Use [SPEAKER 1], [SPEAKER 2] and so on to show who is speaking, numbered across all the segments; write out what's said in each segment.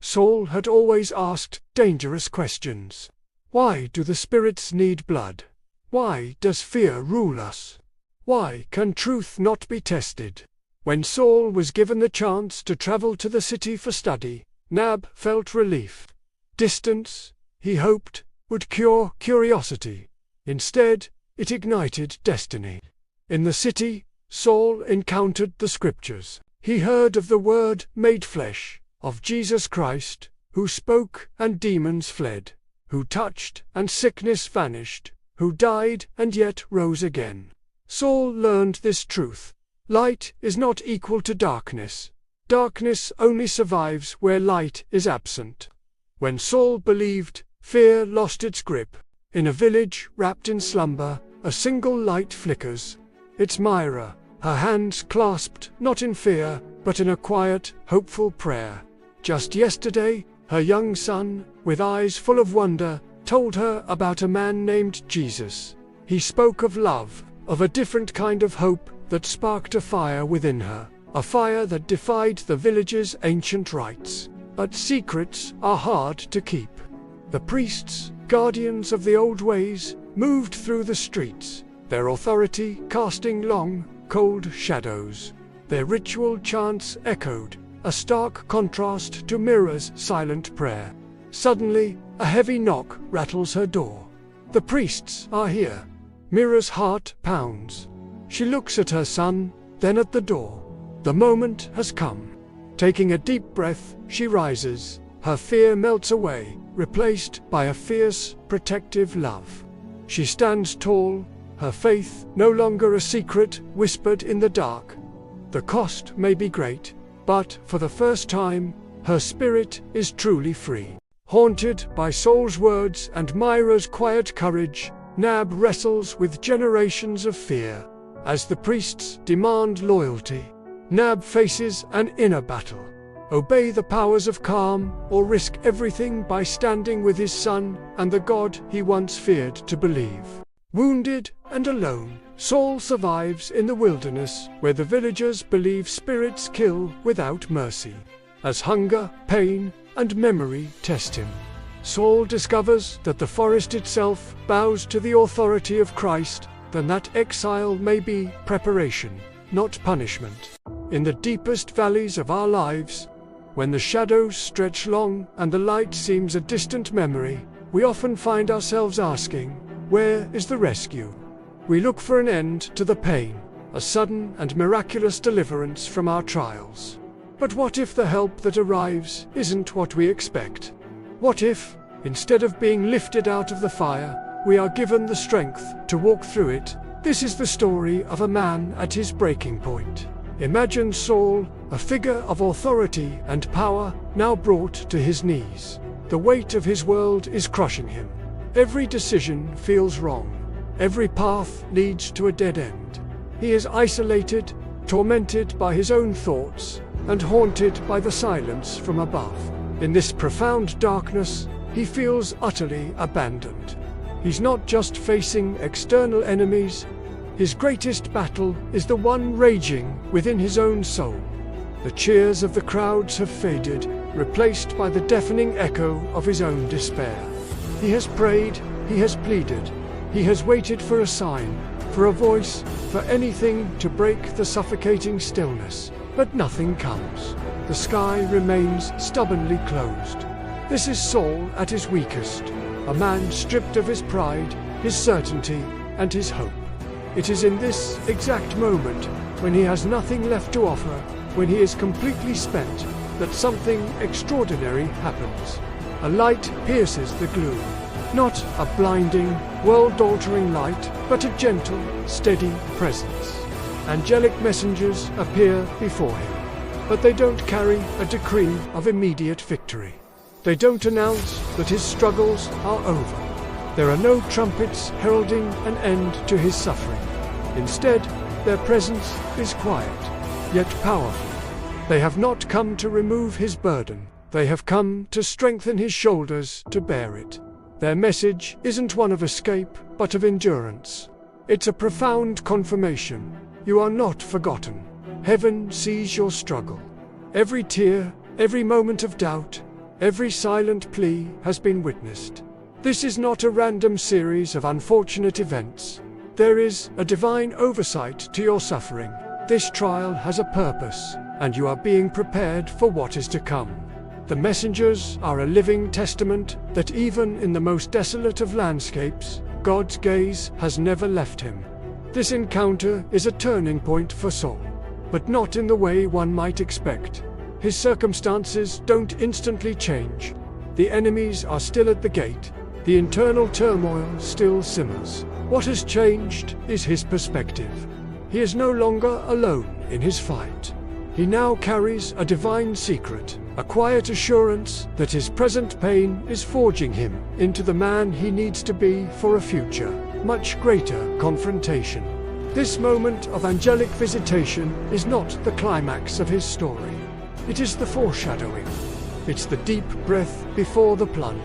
[SPEAKER 1] Saul had always asked dangerous questions. Why do the spirits need blood? Why does fear rule us? Why can truth not be tested? When Saul was given the chance to travel to the city for study, Nab felt relief. Distance, he hoped, would cure curiosity. Instead, it ignited destiny. In the city, Saul encountered the Scriptures. He heard of the Word made flesh, of Jesus Christ, who spoke and demons fled, who touched and sickness vanished, who died and yet rose again. Saul learned this truth. Light is not equal to darkness. Darkness only survives where light is absent. When Saul believed, fear lost its grip. In a village wrapped in slumber, a single light flickers. It's Myra, her hands clasped not in fear, but in a quiet, hopeful prayer. Just yesterday, her young son, with eyes full of wonder, told her about a man named Jesus. He spoke of love, of a different kind of hope that sparked a fire within her, a fire that defied the village's ancient rites. But secrets are hard to keep. The priests, guardians of the old ways, moved through the streets, their authority casting long, cold shadows. Their ritual chants echoed, a stark contrast to Myra's silent prayer. Suddenly, a heavy knock rattles her door. The priests are here. Myra's heart pounds. She looks at her son, then at the door. The moment has come. Taking a deep breath, she rises. Her fear melts away, replaced by a fierce, protective love. She stands tall, her faith no longer a secret whispered in the dark. The cost may be great, but for the first time, her spirit is truly free. Haunted by Saul's words and Myra's quiet courage, Nab wrestles with generations of fear. As the priests demand loyalty, Nab faces an inner battle. Obey the powers of calm, or risk everything by standing with his son and the God he once feared to believe. Wounded and alone, Saul survives in the wilderness where the villagers believe spirits kill without mercy. As hunger, pain, and memory test him, Saul discovers that the forest itself bows to the authority of Christ, then that exile may be preparation, not punishment. In the deepest valleys of our lives, when the shadows stretch long and the light seems a distant memory, we often find ourselves asking, where is the rescue? We look for an end to the pain, a sudden and miraculous deliverance from our trials. But what if the help that arrives isn't what we expect? What if, instead of being lifted out of the fire, we are given the strength to walk through it? This is the story of a man at his breaking point. Imagine Saul, a figure of authority and power, now brought to his knees. The weight of his world is crushing him. Every decision feels wrong. Every path leads to a dead end. He is isolated, tormented by his own thoughts, and haunted by the silence from above. In this profound darkness, he feels utterly abandoned. He's not just facing external enemies. His greatest battle is the one raging within his own soul. The cheers of the crowds have faded, replaced by the deafening echo of his own despair. He has prayed, he has pleaded, he has waited for a sign, for a voice, for anything to break the suffocating stillness. But nothing comes. The sky remains stubbornly closed. This is Saul at his weakest, a man stripped of his pride, his certainty, and his hope. It is in this exact moment, when he has nothing left to offer, when he is completely spent, that something extraordinary happens. A light pierces the gloom. Not a blinding, world-altering light, but a gentle, steady presence. Angelic messengers appear before him, but they don't carry a decree of immediate victory. They don't announce that his struggles are over. There are no trumpets heralding an end to his suffering. Instead, their presence is quiet, yet powerful. They have not come to remove his burden. They have come to strengthen his shoulders to bear it. Their message isn't one of escape, but of endurance. It's a profound confirmation. You are not forgotten. Heaven sees your struggle. Every tear, every moment of doubt, Every silent plea has been witnessed. This is not a random series of unfortunate events. There is a divine oversight to your suffering. This trial has a purpose, and you are being prepared for what is to come. The messengers are a living testament that even in the most desolate of landscapes, God's gaze has never left him. This encounter is a turning point for Saul, but not in the way one might expect. His circumstances don't instantly change. The enemies are still at the gate. The internal turmoil still simmers. What has changed is his perspective. He is no longer alone in his fight. He now carries a divine secret, a quiet assurance that his present pain is forging him into the man he needs to be for a future, much greater confrontation. This moment of angelic visitation is not the climax of his story. It is the foreshadowing. It's the deep breath before the plunge.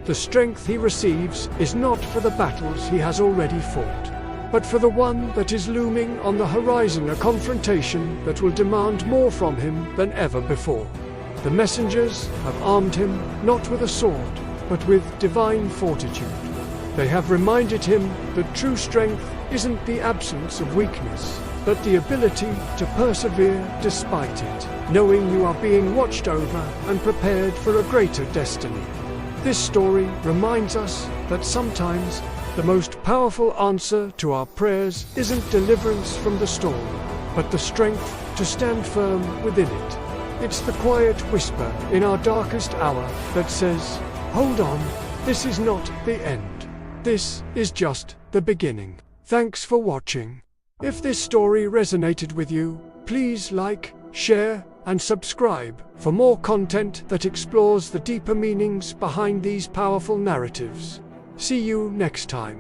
[SPEAKER 1] The strength he receives is not for the battles he has already fought, but for the one that is looming on the horizon, a confrontation that will demand more from him than ever before. The messengers have armed him not with a sword, but with divine fortitude. They have reminded him that true strength isn't the absence of weakness, but the ability to persevere despite it, knowing you are being watched over and prepared for a greater destiny. This story reminds us that sometimes the most powerful answer to our prayers isn't deliverance from the storm, but the strength to stand firm within it. It's the quiet whisper in our darkest hour that says, "Hold on, this is not the end. This is just the beginning." Thanks for watching. If this story resonated with you, please like, share, and subscribe for more content that explores the deeper meanings behind these powerful narratives. See you next time.